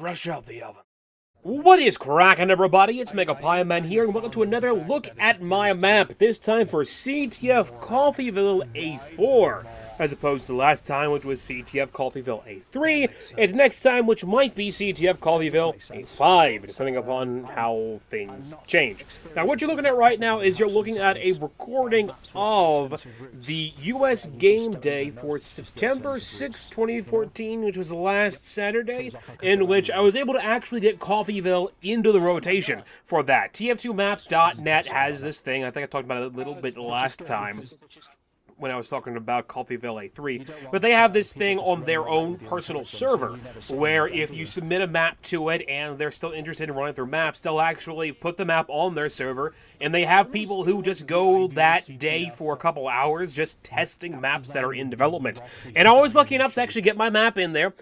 fresh out the oven. What is cracking, everybody? It's MegaPieman here, and welcome to another look at my map, this time for CTF Coffeyville A4, as opposed to last time, which was CTF Coffeyville A3, and next time, which might be CTF Coffeyville A5, depending upon how things change. Now, what you're looking at right now is you're looking at a recording of the U.S. Game Day for September 6, 2014, which was last Saturday, in which I was able to actually get Coffeyville into the rotation for that. TF2Maps.net has this thing. I think I talked about it a little bit last time when I was talking about Coffeyville A3, but they have this thing on their own personal server, where if you submit a map to it and they're still interested in running through maps, they'll actually put the map on their server, and they have people who just go that day for a couple hours just testing maps that are in development. And I was lucky enough to actually get my map in there.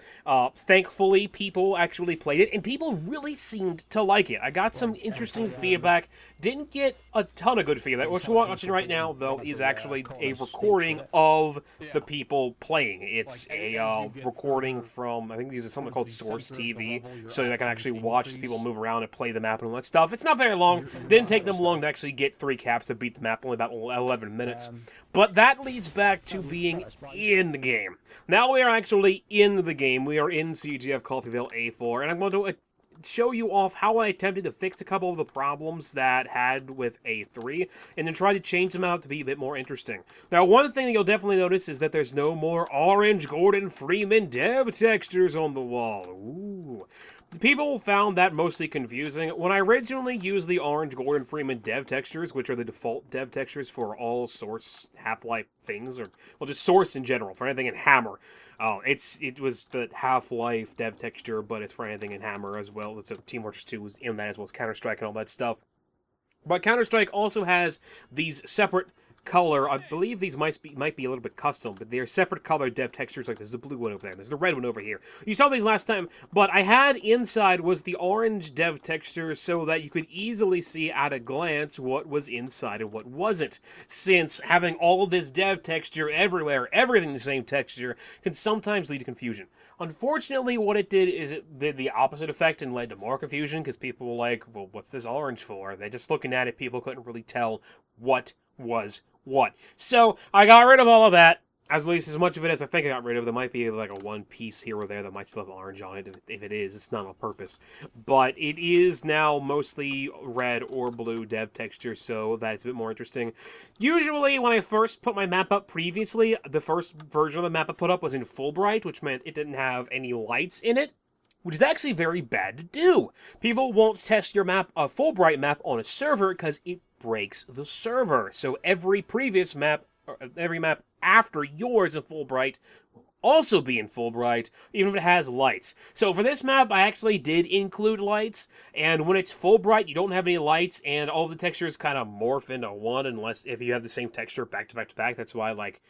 Thankfully, people actually played it, and people really seemed to like it. I got some interesting feedback. Didn't get a ton of good feedback. What you're watching right now, though, is actually a recording of the people playing. It's a recording from, I think these are something called Source TV, so I can actually watch people move around and play the map and all that stuff. It's not very long. Didn't take them long to actually get 3 caps to beat the map, only about 11 minutes. But that leads back to being in the game. Now we are actually in the game. We are in CTF Coffeyville A4, and I'm going to show you off how I attempted to fix a couple of the problems that had with A3, and then try to change them out to be a bit more interesting. Now, one thing that you'll definitely notice is that there's no more orange Gordon Freeman dev textures on the wall. Ooh. People found that mostly confusing. When I originally used the orange Gordon Freeman dev textures, which are the default dev textures for all Source Half-Life things, or, well, just Source in general, for anything in Hammer. It was the Half-Life dev texture, but it's for anything in Hammer as well. It's a Team Fortress 2 was in that, as well as Counter-Strike and all that stuff. But Counter-Strike also has these separate color. I believe these might be a little bit custom, but they're separate color dev textures. Like there's the blue one over there, there's the red one over here. You saw these last time, but I had inside was the orange dev texture so that you could easily see at a glance what was inside and what wasn't. Since having all of this dev texture everywhere, everything the same texture, can sometimes lead to confusion. Unfortunately, what it did is it did the opposite effect and led to more confusion, because people were like, well, what's this orange for? They're just looking at it, people couldn't really tell what was what. So I got rid of all of that, at least as much of it as I think I got rid of. There might be like a one piece here or there that might still have orange on it. If it is, it's not on purpose. But it is now mostly red or blue dev texture, so that's a bit more interesting. Usually, when I first put my map up previously, the first version of the map I put up was in Fullbright, which meant it didn't have any lights in it, which is actually very bad to do. People won't test your map, a Fullbright map, on a server because it breaks the server. So every previous map, or every map after yours in Fullbright, will also be in Fullbright, even if it has lights. So for this map, I actually did include lights, and when it's Fullbright, you don't have any lights, and all the textures kind of morph into one, unless if you have the same texture back to back to back. That's why, like,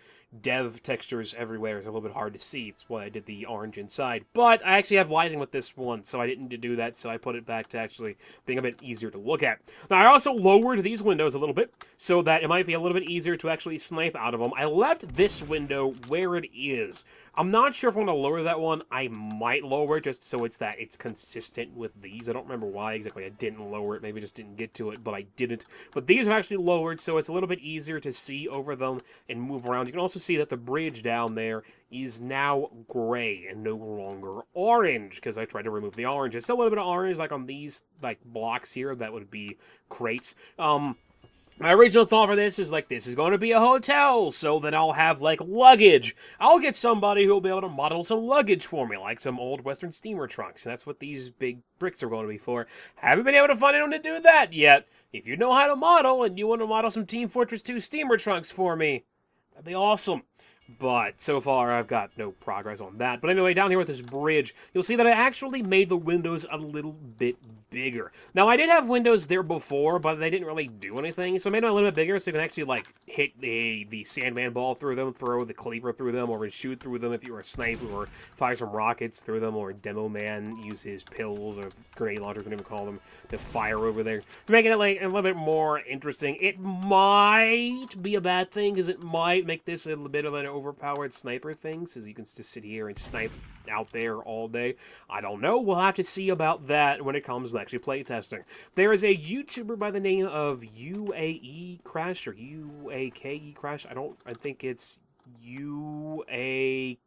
dev textures everywhere is a little bit hard to see. That's why I did the orange inside. But I actually have lighting with this one, so I didn't need to do that, so I put it back to actually being a bit easier to look at. Now, I also lowered these windows a little bit, so that it might be a little bit easier to actually snipe out of them. I left this window where it is. I'm not sure if I'm going to lower that one. I might lower it just so it's consistent with these. I don't remember why exactly I didn't lower it. Maybe I just didn't get to it, but I didn't. But these are actually lowered, so it's a little bit easier to see over them and move around. You can also see that the bridge down there is now gray and no longer orange, because I tried to remove the orange. It's still a little bit of orange, like on these blocks here. That would be crates. My original thought for this is, this is going to be a hotel, so then I'll have, luggage. I'll get somebody who'll be able to model some luggage for me, like some old Western steamer trunks. That's what these big bricks are going to be for. Haven't been able to find anyone to do that yet. If you know how to model, and you want to model some Team Fortress 2 steamer trunks for me, that'd be awesome. But so far, I've got no progress on that. But anyway, down here with this bridge, you'll see that I actually made the windows a little bit bigger. Now, I did have windows there before, but they didn't really do anything. So I made them a little bit bigger so you can actually, hit the Sandman ball through them, throw the Cleaver through them, or shoot through them if you were a sniper, or fire some rockets through them, or Demo Man use his pills, or grenade launchers, whatever you call them, to fire over there. Making it, a little bit more interesting. It might be a bad thing, because it might make this a little bit of an overpowered sniper things, as you can just sit here and snipe out there all day. I don't know. We'll have to see about that when it comes to actually playtesting. There is a YouTuber by the name of UAE Crash, or UAKE Crash. I think it's UAKE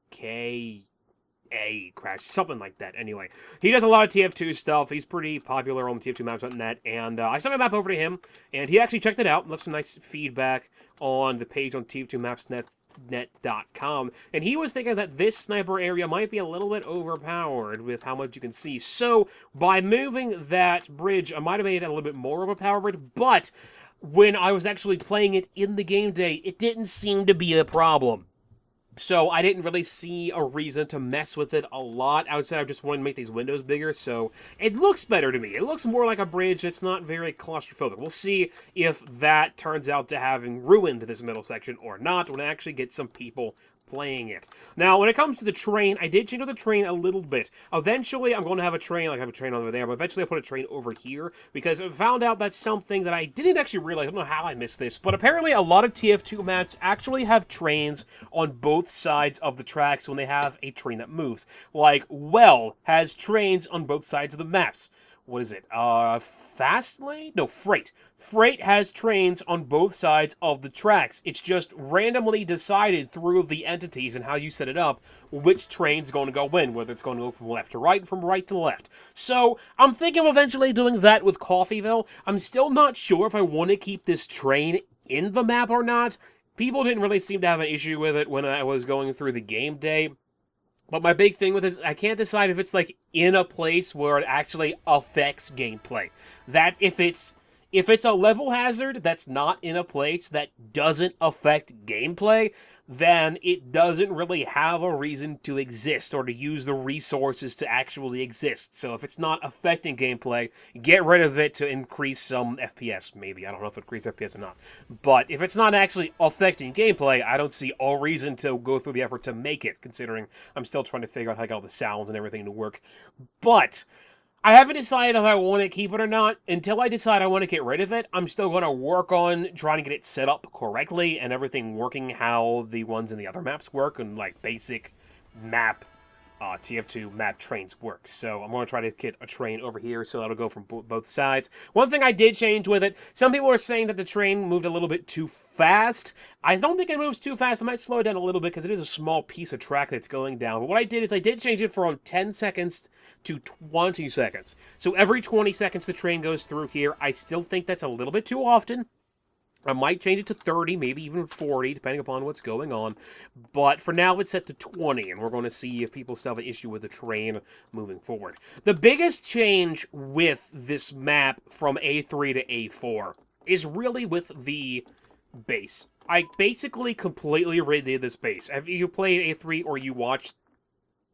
Crash, something like that. Anyway, he does a lot of TF2 stuff. He's pretty popular on TF2maps.net, and I sent my map over to him, and he actually checked it out and left some nice feedback on the page on TF2maps.net.com, and he was thinking that this sniper area might be a little bit overpowered with how much you can see. So, by moving that bridge, I might have made it a little bit more overpowered, but when I was actually playing it in the game day, it didn't seem to be a problem. So I didn't really see a reason to mess with it a lot outside of just wanting to make these windows bigger, so it looks better to me. It looks more like a bridge. It's not very claustrophobic. We'll see if that turns out to having ruined this middle section or not when I actually get some people playing it. Now, when it comes to the train, I did change the train a little bit. Eventually, I'm going to have a train, like I have a train over there, but eventually I'll put a train over here, because I found out that's something that I didn't actually realize. I don't know how I missed this, but apparently a lot of TF2 maps actually have trains on both sides of the tracks when they have a train that moves. Like, Well has trains on both sides of the maps. What is it? Fastlane? No, Freight. Freight has trains on both sides of the tracks. It's just randomly decided through the entities and how you set it up which train's going to go in, whether it's going to go from left to right, from right to left. So, I'm thinking of eventually doing that with Coffeyville. I'm still not sure if I want to keep this train in the map or not. People didn't really seem to have an issue with it when I was going through the game day. But my big thing with it is I can't decide if it's like in a place where it actually affects gameplay. That if it's a level hazard that's not in a place that doesn't affect gameplay, then it doesn't really have a reason to exist or to use the resources to actually exist. So if it's not affecting gameplay, get rid of it to increase some FPS, maybe. I don't know if it increases FPS or not. But if it's not actually affecting gameplay, I don't see a reason to go through the effort to make it, considering I'm still trying to figure out how to get all the sounds and everything to work. But I haven't decided if I want to keep it or not. Until I decide I want to get rid of it, I'm still going to work on trying to get it set up correctly and everything working how the ones in the other maps work and like basic map TF2 map trains work. So I'm going to try to get a train over here so that'll go from both sides. One thing I did change with it, some people are saying that the train moved a little bit too fast. I don't think it moves too fast. I might slow it down a little bit because it is a small piece of track that's going down. But what I did is I did change it from 10 seconds to 20 seconds. So every 20 seconds the train goes through here. I still think that's a little bit too often. I might change it to 30, maybe even 40, depending upon what's going on. But for now, it's set to 20, and we're going to see if people still have an issue with the train moving forward. The biggest change with this map from A3 to A4 is really with the base. I basically completely redid this base. If you played A3 or you watched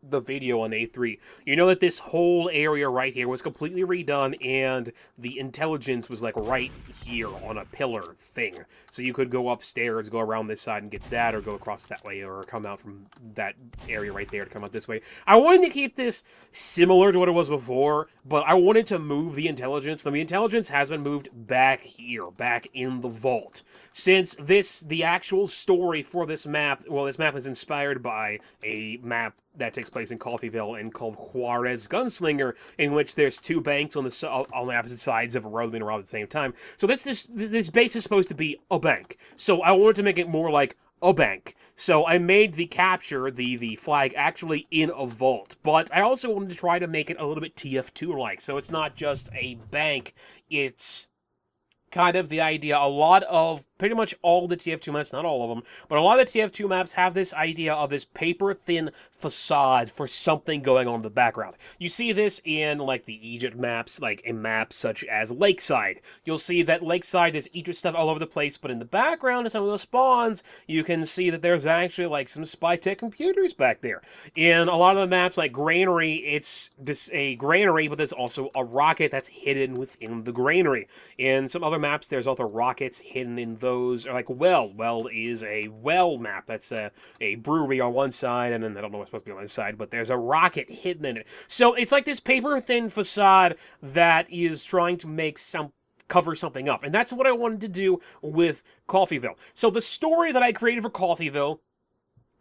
the video on A3, you know that this whole area right here was completely redone, and the intelligence was like right here on a pillar thing. So you could go upstairs, go around this side and get that, or go across that way, or come out from that area right there to come out this way. I wanted to keep this similar to what it was before, but I wanted to move the intelligence. Now, the intelligence has been moved back here, back in the vault. Since the actual story for this map, well, this map is inspired by a map that takes place in Coffeyville and called Juarez Gunslinger, in which there's two banks on the opposite sides of a road being robbed at the same time. So this base is supposed to be a bank. So I wanted to make it more like a bank. So I made the capture, the flag, actually in a vault. But I also wanted to try to make it a little bit TF2-like. So it's not just a bank, it's kind of the idea. A lot of, pretty much all the TF2 maps, not all of them, but a lot of the TF2 maps have this idea of this paper-thin facade for something going on in the background. You see this in, like, the Egypt maps, like in maps such as Lakeside. You'll see that Lakeside is Egypt stuff all over the place, but in the background of some of those spawns, you can see that there's actually, like, some spy tech computers back there. In a lot of the maps, like Granary, it's just a granary, but there's also a rocket that's hidden within the granary. In some other maps, there's also rockets hidden in those, or like Well. Well is a well map. That's a brewery on one side, and then I don't know what's supposed to be on the other side, but there's a rocket hidden in it. So it's like this paper-thin facade that is trying to make cover something up. And that's what I wanted to do with Coffeyville. So the story that I created for Coffeyville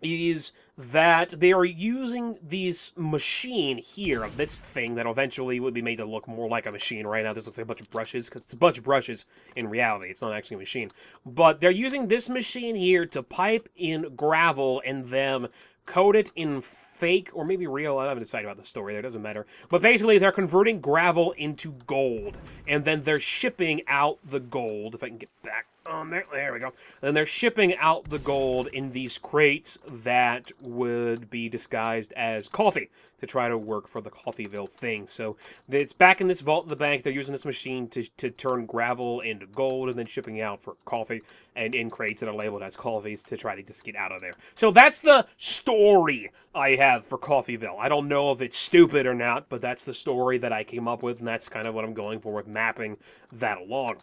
is that they are using this machine here, this thing that eventually would be made to look more like a machine. Right now, this looks like a bunch of brushes, because it's a bunch of brushes in reality. It's not actually a machine. But they're using this machine here to pipe in gravel and then coat it in fake, or maybe real, I haven't decided about the story there, it doesn't matter. But basically, they're converting gravel into gold, and then they're shipping out the gold, if I can get back on there we go. And they're shipping out the gold in these crates that would be disguised as coffee to try to work for the Coffeeville thing. So it's back in this vault in the bank. They're using this machine to turn gravel into gold and then shipping out for coffee and in crates that are labeled as coffees to try to just get out of there. So that's the story I have for Coffeeville. I don't know if it's stupid or not, but that's the story that I came up with, and that's kind of what I'm going for with mapping that along.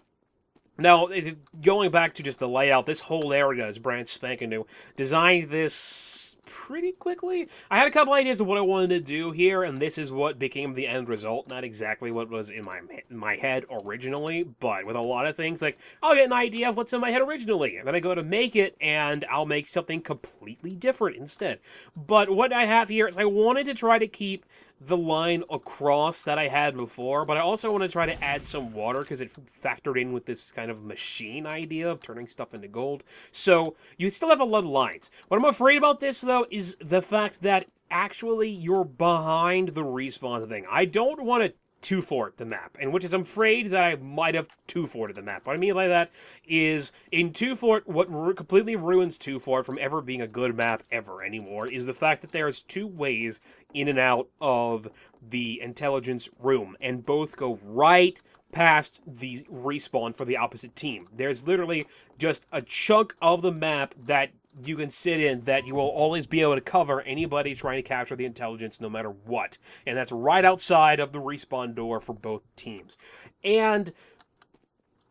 Now, going back to just the layout, this whole area is brand spanking new. Designed this pretty quickly. I had a couple ideas of what I wanted to do here, and this is what became the end result. Not exactly what was in my head originally, but with a lot of things, like, I'll get an idea of what's in my head originally, and then I go to make it, and I'll make something completely different instead. But what I have here is I wanted to try to keep the line across that I had before, but I also want to try to add some water because it factored in with this kind of machine idea of turning stuff into gold. So you still have a lot of lines. What I'm afraid about this, though, is the fact that actually you're behind the respawn thing. I don't want to two-fort the map, and which is I'm afraid that I might have two-forted the map. What I mean by that is, in two-fort, what completely ruins two-fort from ever being a good map ever anymore is the fact that there's two ways in and out of the intelligence room, and both go right past the respawn for the opposite team. There's literally just a chunk of the map that you can sit in that you will always be able to cover anybody trying to capture the intelligence no matter what. And that's right outside of the respawn door for both teams. And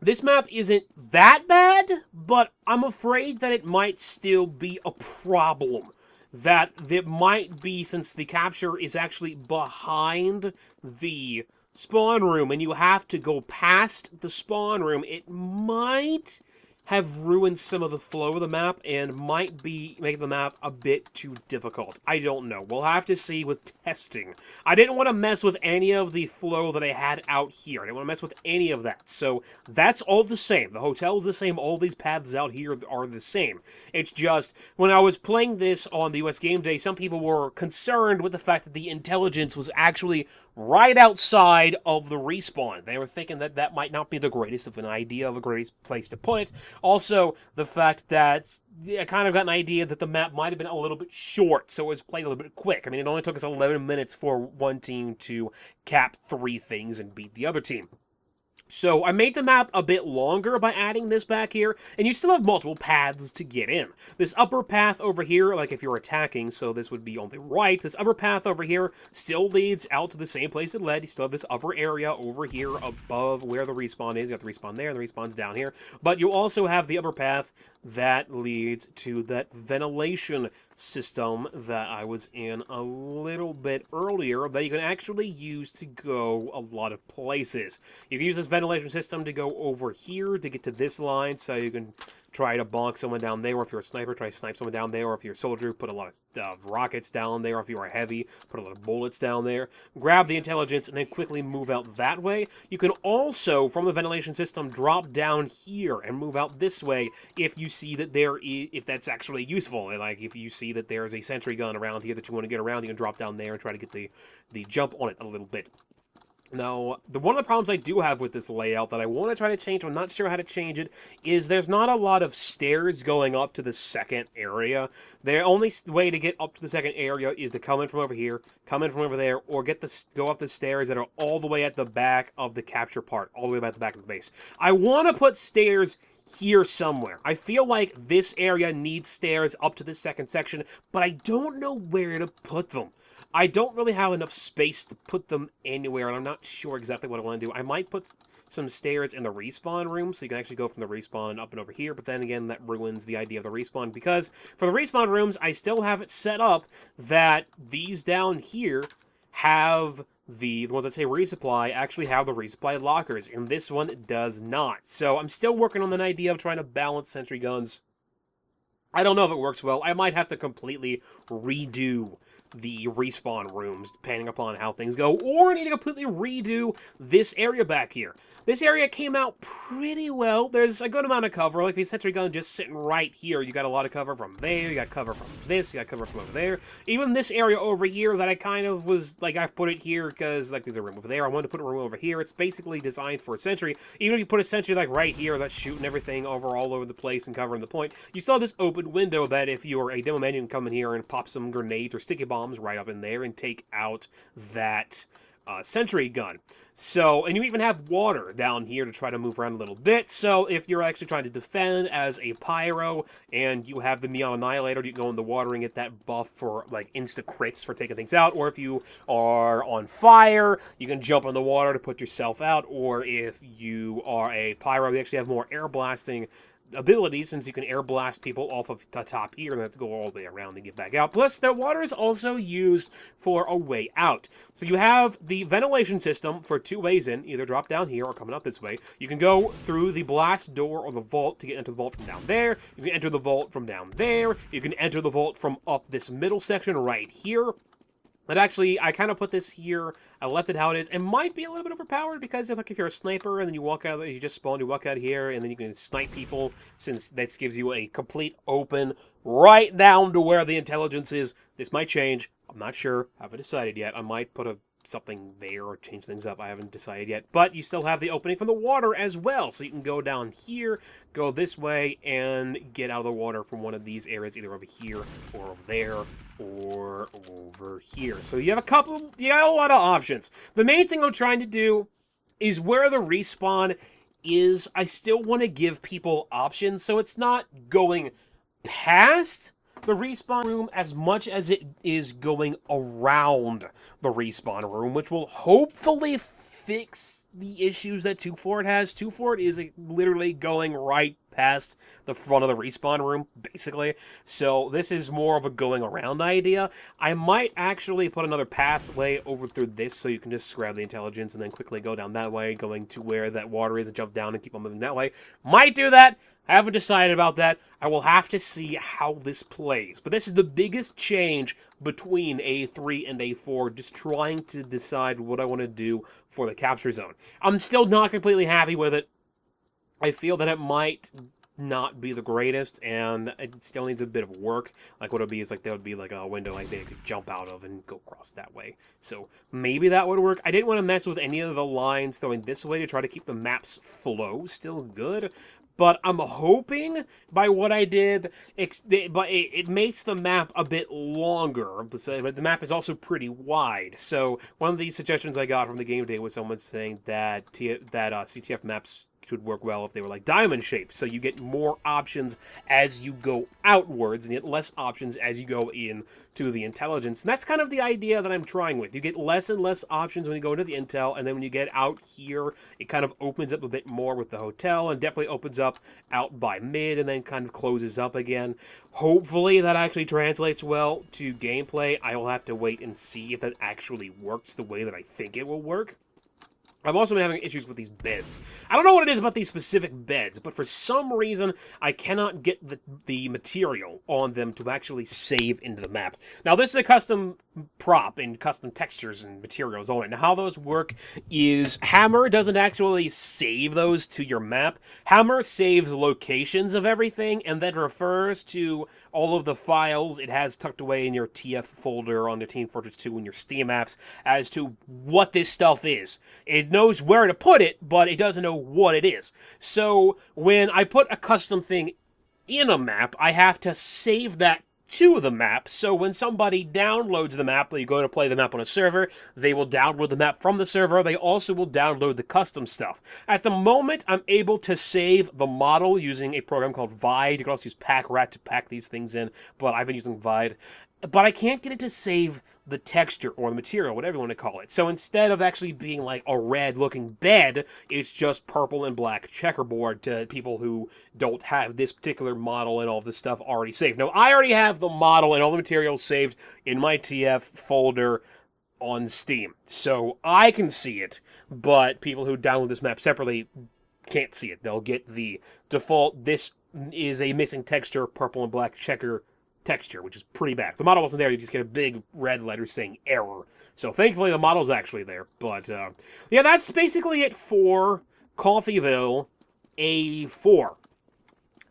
this map isn't that bad, but I'm afraid that it might still be a problem. That it might be, since the capture is actually behind the spawn room and you have to go past the spawn room, it might have ruined some of the flow of the map and might be making the map a bit too difficult. I don't know. We'll have to see with testing. I didn't want to mess with any of the flow that I had out here. I didn't want to mess with any of that. So that's all the same. The hotel's the same. All these paths out here are the same. It's just, when I was playing this on the US Game Day, some people were concerned with the fact that the intelligence was actually right outside of the respawn. They were thinking that that might not be the greatest of an idea, of a great place to put it. Also, the fact that I kind of got an idea that the map might have been a little bit short, so it was played a little bit quick. I mean, it only took us 11 minutes for one team to cap 3 things and beat the other team. So I made the map a bit longer by adding this back here, and you still have multiple paths to get in. This upper path over here, like if you're attacking, so this would be on the right, this upper path over here still leads out to the same place it led. You still have this upper area over here above where the respawn is. You got the respawn there, and the respawn's down here. But you also have the upper path that leads to that ventilation system that I was in a little bit earlier that you can actually use to go a lot of places. You can use this ventilation system to go over here to get to this line, so you can try to bonk someone down there, or if you're a sniper, try to snipe someone down there, or if you're a soldier, put a lot of rockets down there, or if you are heavy, put a lot of bullets down there. Grab the intelligence, and then quickly move out that way. You can also, from the ventilation system, drop down here and move out this way if you see that if that's actually useful. And like, if you see that there's a sentry gun around here that you want to get around, you can drop down there and try to get the jump on it a little bit. Now, one of the problems I do have with this layout that I want to try to change, I'm not sure how to change it, is there's not a lot of stairs going up to the second area. The only way to get up to the second area is to come in from over here, come in from over there, or go up the stairs that are all the way at the back of the capture part, all the way at the back of the base. I want to put stairs here somewhere. I feel like this area needs stairs up to the second section, but I don't know where to put them. I don't really have enough space to put them anywhere, and I'm not sure exactly what I want to do. I might put some stairs in the respawn room, so you can actually go from the respawn up and over here, but then again, that ruins the idea of the respawn, because for the respawn rooms, I still have it set up that these down here have the ones that say resupply actually have the resupply lockers, and this one does not. So I'm still working on an idea of trying to balance sentry guns I don't know if it works well. I might have to completely redo the respawn rooms, depending upon how things go, or I need to completely redo this area back here. This area came out pretty well. There's a good amount of cover. Like the sentry gun just sitting right here. You got a lot of cover from there. You got cover from this. You got cover from over there. Even this area over here that I kind of was, like, I put it here because, like, there's a room over there. I wanted to put a room over here. It's basically designed for a sentry. Even if you put a sentry, like, right here that's shooting everything over all over the place and covering the point, you still have this open window that if you're a demo man, you can come in here and pop some grenades or sticky bombs right up in there and take out that sentry gun. So, and you even have water down here to try to move around a little bit. So if you're actually trying to defend as a pyro and you have the Neon Annihilator, you can go in the water and get that buff for like insta crits for taking things out. Or if you are on fire, you can jump in the water to put yourself out. Or if you are a pyro, you actually have more air blasting abilities, since you can air blast people off of the top here and have to go all the way around and get back out. Plus, the water is also used for a way out. So you have the ventilation system for two ways in, either drop down here or coming up this way. You can go through the blast door or the vault to get into the vault from down there. You can enter the vault from down there. You can enter the vault from up this middle section right here. But actually, I kind of put this here. I left it how it is. It might be a little bit overpowered because if you're a sniper and then you walk out, you just spawn, you walk out here, and then you can snipe people, since this gives you a complete open right down to where the intelligence is. This might change. I'm not sure. I haven't decided yet. I might put something there or change things up. I haven't decided yet. But you still have the opening from the water as well. So you can go down here, go this way, and get out of the water from one of these areas, either over here or over there or over here. So you have you got a lot of options. The main thing I'm trying to do is where the respawn is, I still want to give people options. So it's not going past the respawn room as much as it is going around the respawn room, which will hopefully fix the issues that 2 Fort has. 2 Fort is literally going right past the front of the respawn room, basically. So this is more of a going around idea. I might actually put another pathway over through this so you can just grab the intelligence and then quickly go down that way, going to where that water is and jump down and keep on moving that way. Might do that. I haven't decided about that. I will have to see how this plays. But this is the biggest change between A3 and A4, just trying to decide what I want to do for the capture zone. I'm still not completely happy with it. I feel that it might not be the greatest, and it still needs a bit of work. Like what it would be is like there would be like a window like they could jump out of and go across that way. So maybe that would work. I didn't want to mess with any of the lines going this way to try to keep the map's flow still good. But I'm hoping by what I did, it makes the map a bit longer. But the map is also pretty wide. So one of the suggestions I got from the game today was someone saying that CTF maps could work well if they were like diamond shaped, so you get more options as you go outwards and get less options as you go in to the intelligence. And that's kind of the idea that I'm trying with. You get less and less options when you go into the intel, and then when you get out here, it kind of opens up a bit more with the hotel, and definitely opens up out by mid and then kind of closes up again. Hopefully that actually translates well to gameplay. I will have to wait and see if that actually works the way that I think it will work. I've also been having issues with these beds. I don't know what it is about these specific beds, but for some reason, I cannot get the material on them to actually save into the map. Now, this is a custom prop and custom textures and materials on it. Now, how those work is Hammer doesn't actually save those to your map. Hammer saves locations of everything and then refers to all of the files it has tucked away in your TF folder on the Team Fortress 2 and your Steam apps as to what this stuff is. It knows where to put it, but it doesn't know what it is. So when I put a custom thing in a map, I have to save that to the map. So when somebody downloads the map, you go to play the map on a server, they will download the map from the server. They also will download the custom stuff. At the moment, I'm able to save the model using a program called Vide. You can also use PackRat to pack these things in, but I've been using Vide. But I can't get it to save the texture or the material, whatever you want to call it. So instead of actually being like a red-looking bed, it's just purple and black checkerboard to people who don't have this particular model and all this stuff already saved. Now, I already have the model and all the materials saved in my TF folder on Steam, so I can see it, but people who download this map separately can't see it. They'll get the default, this is a missing texture, purple and black checker texture, which is pretty bad. If the model wasn't there, you just get a big red letter saying error. So thankfully the model's actually there. But yeah, that's basically it for Coffeeville A4.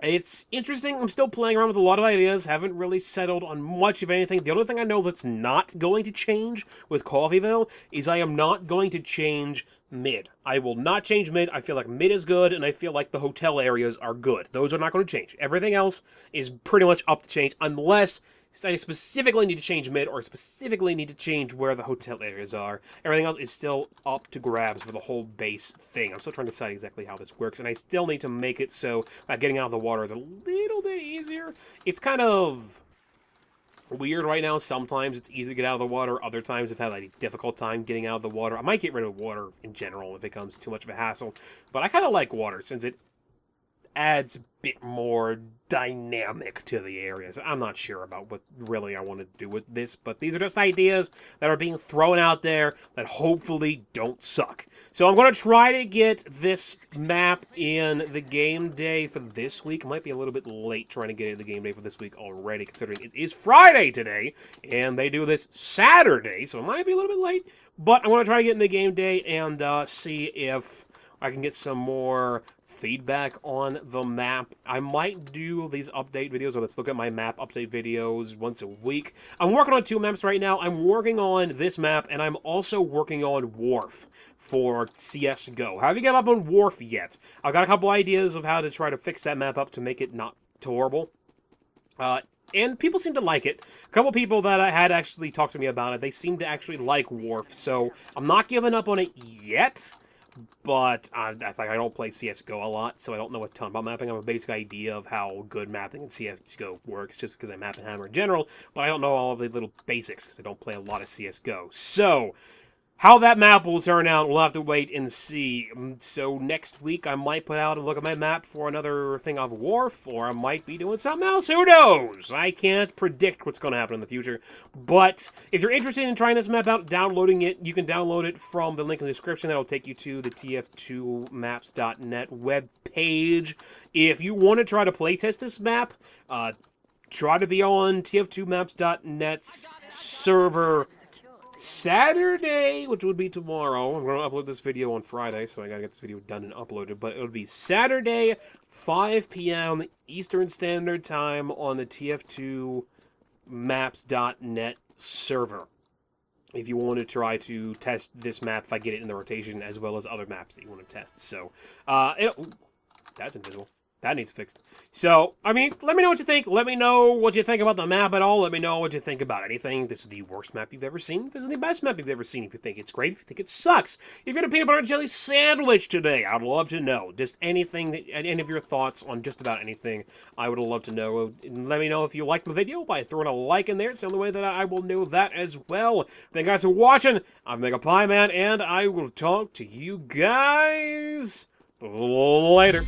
It's interesting. I'm still playing around with a lot of ideas. Haven't really settled on much of anything. The only thing I know that's not going to change with Coffeeville is I am not going to change mid. I will not change mid. I feel like mid is good, and I feel like the hotel areas are good. Those are not going to change. Everything else is pretty much up to change, unless I specifically need to change mid, or specifically need to change where the hotel areas are. Everything else is still up to grabs for the whole base thing. I'm still trying to decide exactly how this works, and I still need to make it so getting out of the water is a little bit easier. It's kind of weird right now. Sometimes it's easy to get out of the water. Other times I've had like a difficult time getting out of the water. I might get rid of water in general if it becomes too much of a hassle, but I kind of like water since it adds a bit more dynamic to the areas. I'm not sure about what really I want to do with this, but these are just ideas that are being thrown out there that hopefully don't suck. So I'm going to try to get this map in the game day for this week. I might be a little bit late trying to get it in the game day for this week already, considering it is Friday today, and they do this Saturday, so it might be a little bit late, but I'm going to try to get in the game day and see if I can get some more feedback on the map. I might do these update videos, or let's look at my map update videos once a week. I'm working on 2 maps right now. I'm working on this map, and I'm also working on Wharf for CSGO. Haven't given up on Wharf yet. I've got a couple ideas of how to try to fix that map up to make it not horrible. And people seem to like it. A couple people that I had actually talked to me about it, they seem to actually like Wharf, so I'm not giving up on it yet. But I don't play CSGO a lot, so I don't know a ton about mapping. I have a basic idea of how good mapping in CSGO works, just because I map and hammer in general, but I don't know all of the little basics, because I don't play a lot of CSGO. So, how that map will turn out, we'll have to wait and see. So next week, I might put out a look at my map for another thing of Wharf, or I might be doing something else. Who knows? I can't predict what's going to happen in the future. But if you're interested in trying this map out, downloading it, you can download it from the link in the description. That'll take you to the tf2maps.net webpage. If you want to try to playtest this map, try to be on tf2maps.net's server Saturday, which would be tomorrow. I'm going to upload this video on Friday, so I got to get this video done and uploaded. But it would be Saturday, 5 p.m. Eastern Standard Time on the tf2maps.net server. If you want to try to test this map, if I get it in the rotation, as well as other maps that you want to test. So, that's invisible. That needs fixed. So, I mean, let me know what you think. Let me know what you think about the map at all. Let me know what you think about anything. This is the worst map you've ever seen. This is the best map you've ever seen. If you think it's great, if you think it sucks. If you had a peanut butter and jelly sandwich today, I'd love to know. Just anything, any of your thoughts on just about anything, I would love to know. And let me know if you liked the video by throwing a like in there. It's the only way that I will know that as well. Thank you guys for watching. I'm Mega Pie Man, and I will talk to you guys later.